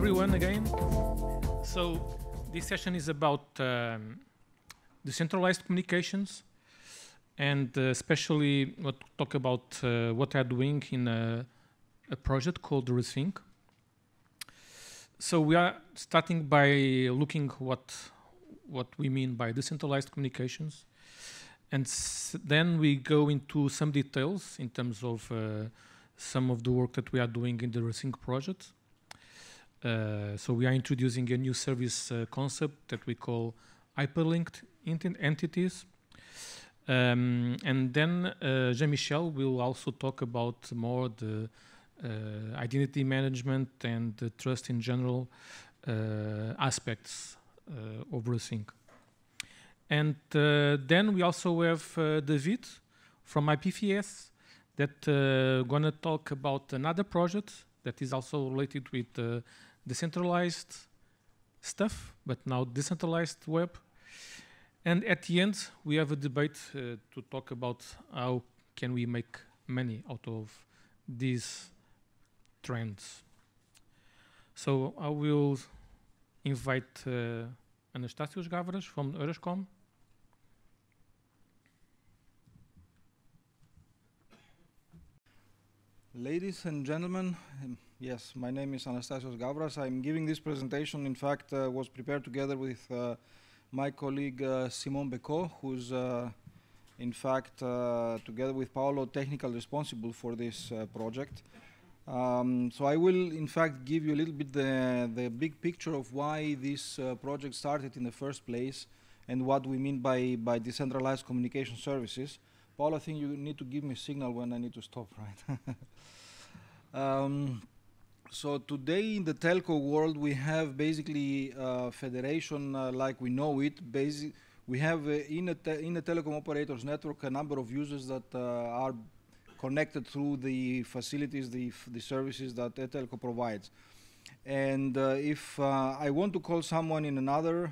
everyone again. So this session is about decentralized communications, and especially talk about what I'm doing in a project called Rethink. So we are starting by looking what we mean by decentralized communications, and then we go into some details in terms of some of the work that we are doing in the Rethink project. So we are introducing a new service concept that we call hyperlinked entities. And then Jean-Michel will also talk about more the identity management and the trust in general aspects of Rethink. And then we also have David from IPFS that gonna talk about another project that is also related with decentralized stuff, but now decentralized web. And at the end, we have a debate to talk about how can we make money out of these trends. So I will invite Anastasius Gavras from Euroscom. Ladies and gentlemen, yes, my name is Anastasius Gavras. I'm giving this presentation, in fact, was prepared together with my colleague Simon Becot, who's in fact, together with Paolo, technical responsible for this project. So I will, in fact, give you a little bit the big picture of why this project started in the first place and what we mean by decentralized communication services. Paolo, I think you need to give me a signal when I need to stop, right? So today in the telco world, we have basically federation like we know it. We have in a telecom operators network a number of users that are connected through the facilities, the services that a telco provides. And if I want to call someone in another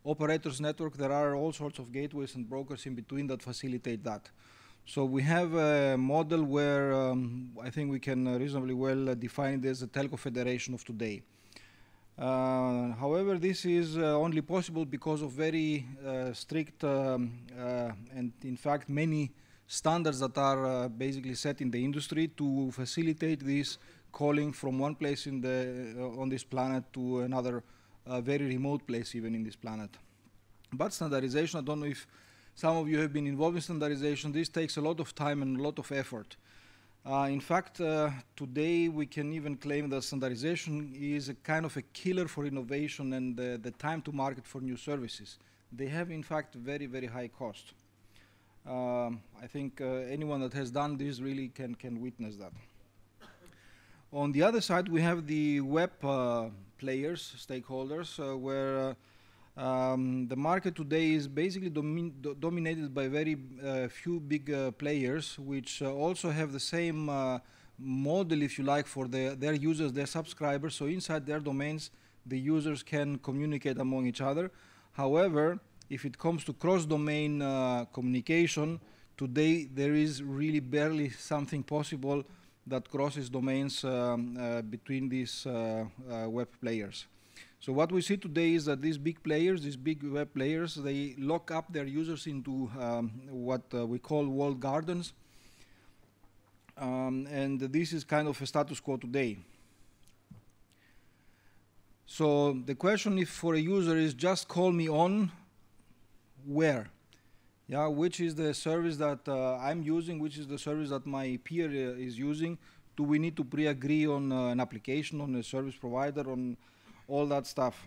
operators network, there are all sorts of gateways and brokers in between that facilitate that. So we have a model where I think we can reasonably well define it as a telco federation of today. However, this is only possible because of very strict and in fact many standards that are basically set in the industry to facilitate this calling from one place in on this planet to another very remote place even in this planet. But standardization, I don't know if some of you have been involved in standardization. This takes a lot of time and a lot of effort. In fact, today we can even claim that standardization is a kind of a killer for innovation and the time to market for new services. They have, in fact, very, very high cost. I think anyone that has done this really can witness that. On the other side, we have the web players, stakeholders, where the market today is basically dominated by very few big players, which also have the same model, if you like, for their users, their subscribers. So inside their domains, the users can communicate among each other. However, if it comes to cross-domain communication, today there is really barely something possible that crosses domains between these web players. So what we see today is that these big players, these big web players, they lock up their users into what we call walled gardens. And this is kind of a status quo today. So the question if for a user is just call me on where? Yeah, which is the service that I'm using, which is the service that my peer is using? Do we need to pre-agree on an application, on a service provider, on all that stuff?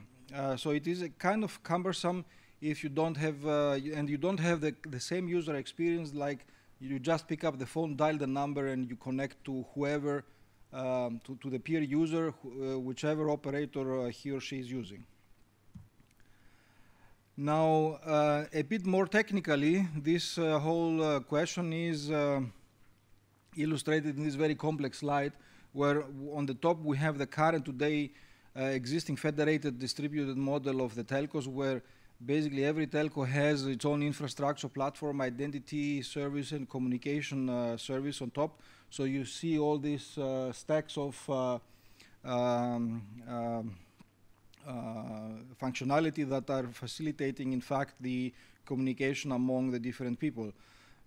So it is a kind of cumbersome if you don't have, and you don't have the same user experience, like you just pick up the phone, dial the number, and you connect to whoever, to the peer user, whichever operator he or she is using. Now, a bit more technically, this whole question is illustrated in this very complex slide, where on the top we have the current today existing federated distributed model of the telcos, where basically every telco has its own infrastructure, platform, identity service, and communication service on top. So you see all these stacks of functionality that are facilitating, in fact, the communication among the different people.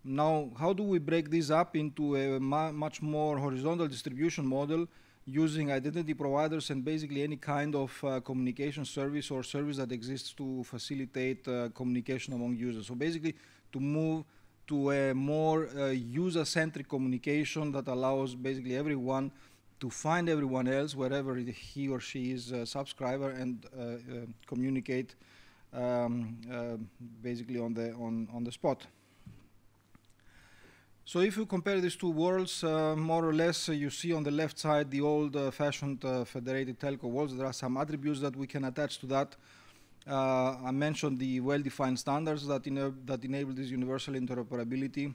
Now, how do we break this up into a much more horizontal distribution model using identity providers and basically any kind of communication service or service that exists to facilitate communication among users? So basically, to move to a more user-centric communication that allows basically everyone to find everyone else wherever he or she is a subscriber and communicate basically on the spot. So if you compare these two worlds, more or less, you see on the left side the old-fashioned federated telco worlds. There are some attributes that we can attach to that. I mentioned the well-defined standards that enable this universal interoperability.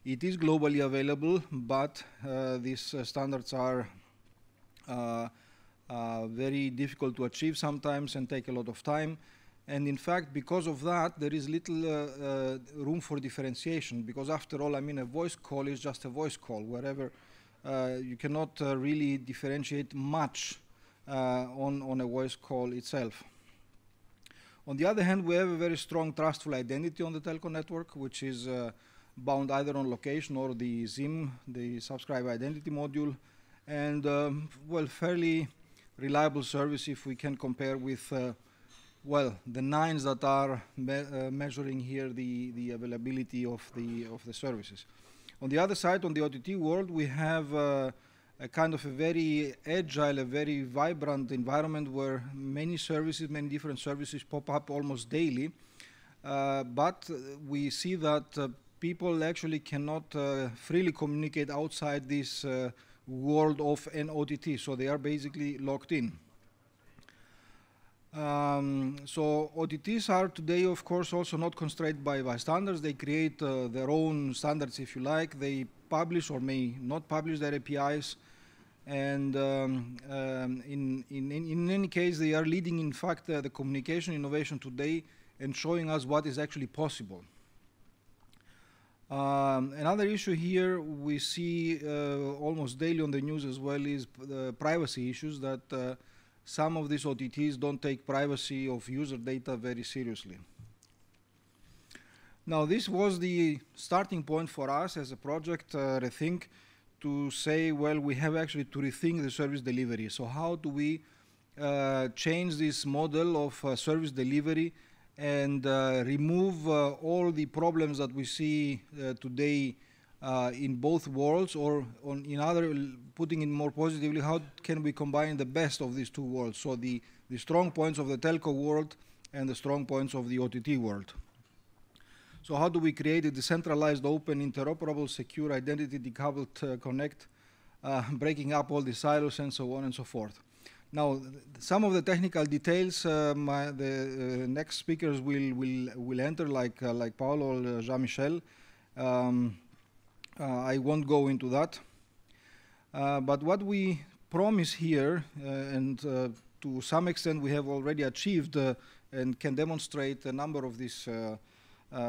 It is globally available, but these standards are very difficult to achieve sometimes and take a lot of time. And in fact, because of that, there is little room for differentiation, because after all, I mean, a voice call is just a voice call, wherever you cannot really differentiate much on a voice call itself. On the other hand, we have a very strong trustful identity on the telco network, which is bound either on location or the SIM, the subscriber identity module, and well, fairly reliable service if we can compare with well, the nines that are measuring here the availability of the services. On the other side, on the OTT world, we have a kind of a very agile, a very vibrant environment where many services, many different services pop up almost daily. But we see that people actually cannot freely communicate outside this world of an OTT, so they are basically locked in. So OTTs are today, of course, also not constrained by standards. They create their own standards, if you like. They publish or may not publish their APIs. And in any case, they are leading, in fact, the communication innovation today and showing us what is actually possible. Another issue here we see almost daily on the news as well is privacy issues, that some of these OTTs don't take privacy of user data very seriously. Now, this was the starting point for us as a project Rethink, to say, well, we have actually to rethink the service delivery. So how do we change this model of service delivery and remove all the problems that we see today in both worlds, or in other, putting it more positively, how can we combine the best of these two worlds? So the strong points of the telco world and the strong points of the OTT world. So how do we create a decentralized, open, interoperable, secure, identity decoupled connect, breaking up all the silos and so on and so forth? Now, some of the technical details, the next speakers will enter, like Paolo or Jean-Michel. I won't go into that. But what we promise here, and to some extent we have already achieved and can demonstrate a number of these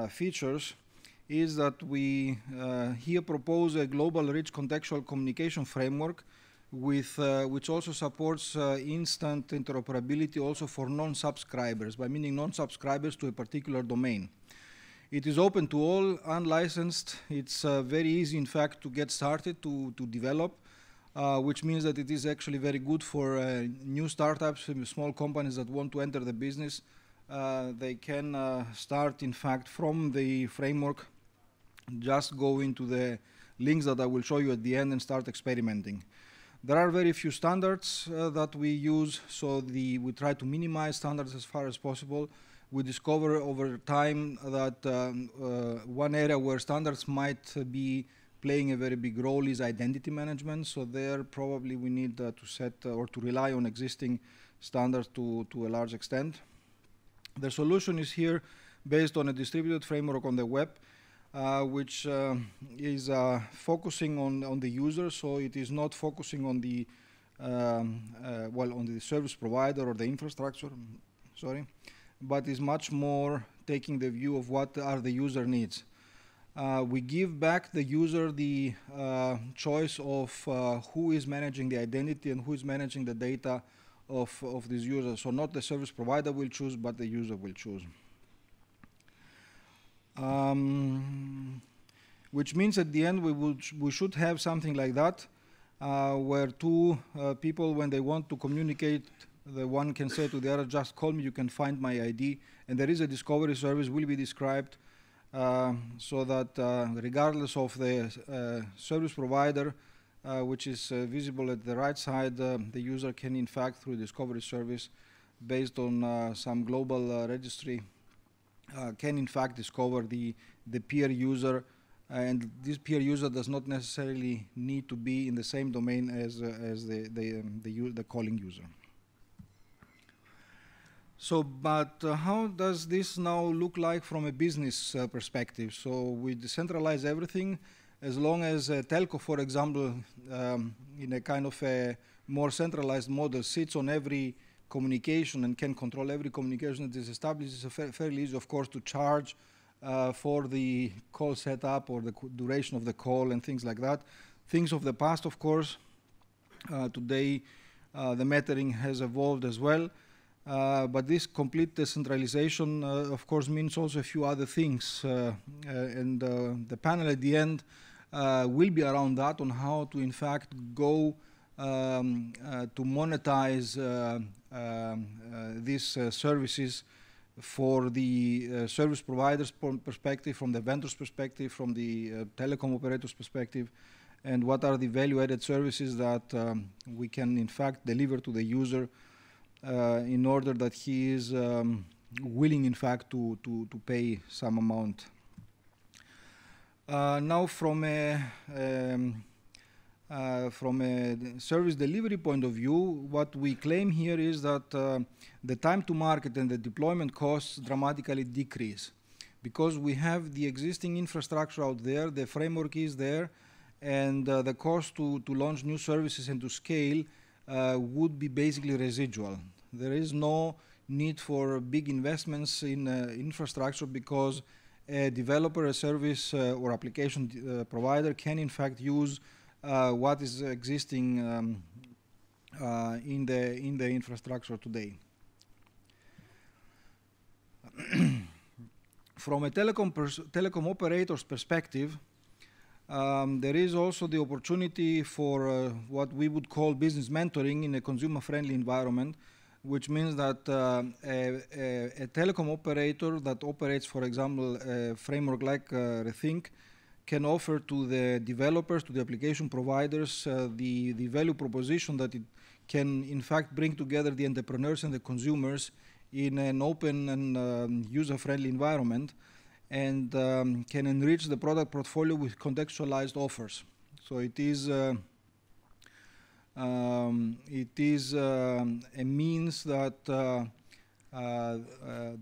features, is that we here propose a global rich contextual communication framework with, which also supports instant interoperability also for non-subscribers, by meaning non-subscribers to a particular domain. It is open to all, unlicensed. It's very easy, in fact, to get started, to develop, which means that it is actually very good for new startups, small companies that want to enter the business. They can start, in fact, from the framework, just go into the links that I will show you at the end and start experimenting. There are very few standards that we use, so we try to minimize standards as far as possible. We discover over time that one area where standards might be playing a very big role is identity management. So there probably we need to set or to rely on existing standards to a large extent. The solution is here based on a distributed framework on the web, which is focusing on the user. So it is not focusing on the on the service provider or the infrastructure. Sorry. But is much more taking the view of what are the user needs. We give back the user the choice of who is managing the identity and who is managing the data of this user. So not the service provider will choose, but the user will choose. Which means at the end we should have something like that, where two people, when they want to communicate, the one can say to the other, just call me, you can find my ID, and there is a discovery service will be described so that regardless of the service provider, which is visible at the right side, the user can in fact, through discovery service, based on some global registry, can in fact discover the peer user, and this peer user does not necessarily need to be in the same domain as the calling user. So, but how does this now look like from a business perspective? So we decentralize everything. As long as a telco, for example, in a kind of a more centralized model, sits on every communication and can control every communication that is established, it's fairly easy, of course, to charge for the call setup or the duration of the call and things like that. Things of the past, of course. Today, the metering has evolved as well. But this complete decentralization, of course, means also a few other things. And the panel at the end will be around that, on how to, in fact, go to monetize these services for the service providers' perspective, from the vendor's perspective, from the telecom operator's perspective, and what are the value-added services that we can, in fact, deliver to the user in order that he is willing, in fact, to pay some amount. Now, from a service delivery point of view, what we claim here is that the time to market and the deployment costs dramatically decrease, because we have the existing infrastructure out there, the framework is there, and the cost to launch new services and to scale would be basically residual. There is no need for big investments in infrastructure, because a developer, a service or application provider can in fact use what is existing in the infrastructure today. From a telecom operator's perspective, there is also the opportunity for what we would call business mentoring in a consumer-friendly environment, which means that a telecom operator that operates, for example, a framework like Rethink, can offer to the developers, to the application providers, the value proposition that it can, in fact, bring together the entrepreneurs and the consumers in an open and user-friendly environment, and can enrich the product portfolio with contextualized offers. So it is a means that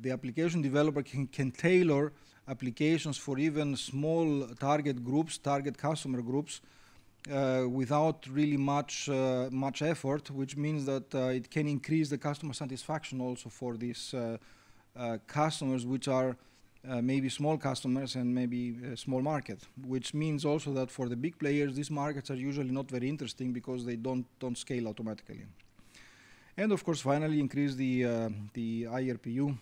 the application developer can tailor applications for even small target groups, target customer groups, without really much effort, which means that it can increase the customer satisfaction also for these customers, which are maybe small customers and maybe a small market, which means also that for the big players, these markets are usually not very interesting because they don't scale automatically. And of course, finally, increase the IRPU,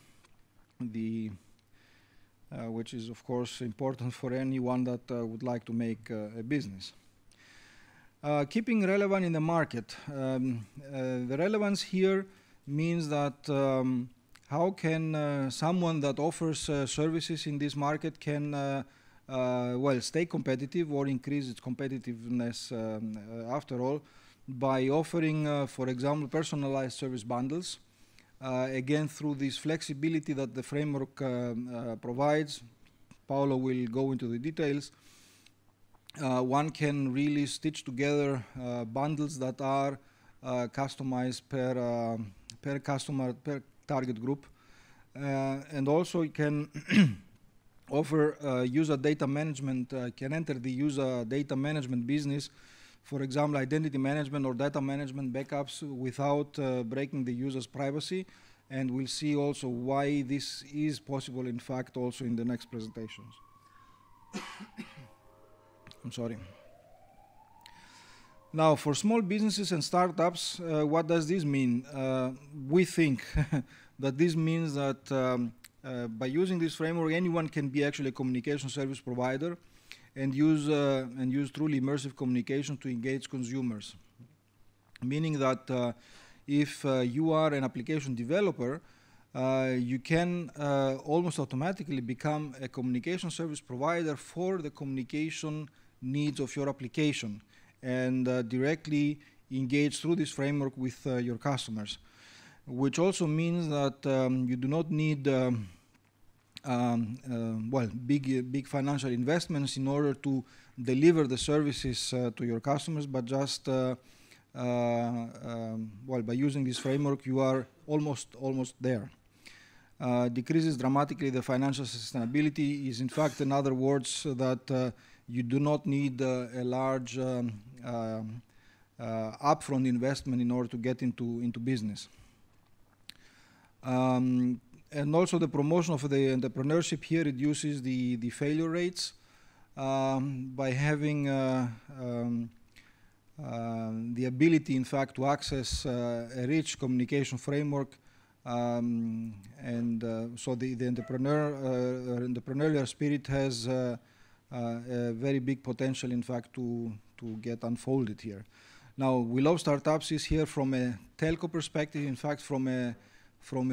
which is of course important for anyone that would like to make a business. Keeping relevant in the market. The relevance here means that how can someone that offers services in this market can well, stay competitive or increase its competitiveness after all, by offering, for example, personalized service bundles. Again, through this flexibility that the framework provides. Paolo will go into the details. One can really stitch together bundles that are customized per customer, per target group, and also you can offer user data management, can enter the user data management business, for example, identity management or data management backups without breaking the user's privacy, and we'll see also why this is possible in fact also in the next presentations. I'm sorry. Now, for small businesses and startups, what does this mean? We think that this means that by using this framework, anyone can be actually a communication service provider and use truly immersive communication to engage consumers. Meaning that if you are an application developer, you can almost automatically become a communication service provider for the communication needs of your application and directly engage through this framework with your customers, which also means that you do not need big financial investments in order to deliver the services to your customers, but just by using this framework, you are almost there. Decreases dramatically the financial sustainability is in fact, in other words, that you do not need a large upfront investment in order to get into business. And also the promotion of the entrepreneurship here reduces the failure rates by having the ability, in fact, to access a rich communication framework. So the entrepreneurial spirit has a very big potential, in fact, to get unfolded here. Now, We Love Startups is here from a telco perspective, in fact, from a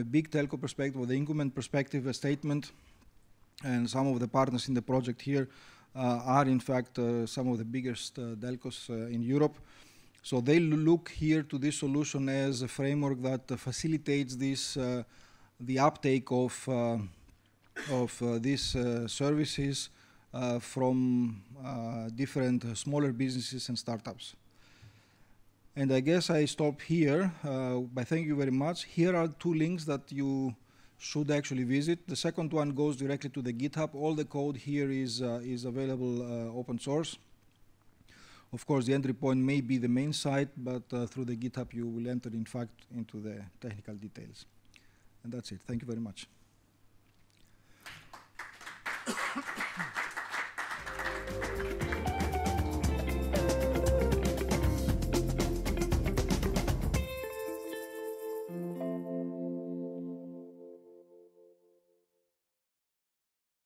big telco perspective, or the incumbent perspective, a statement. And some of the partners in the project here are, in fact, some of the biggest telcos in Europe. So they look here to this solution as a framework that facilitates this, the uptake of these services from different smaller businesses and startups. And I guess I stop here by thank you very much. Here are 2 links that you should actually visit. The second one goes directly to the GitHub. All the code here is available open source. Of course, the entry point may be the main site, but through the GitHub you will enter, in fact, into the technical details. And that's it. Thank you very much.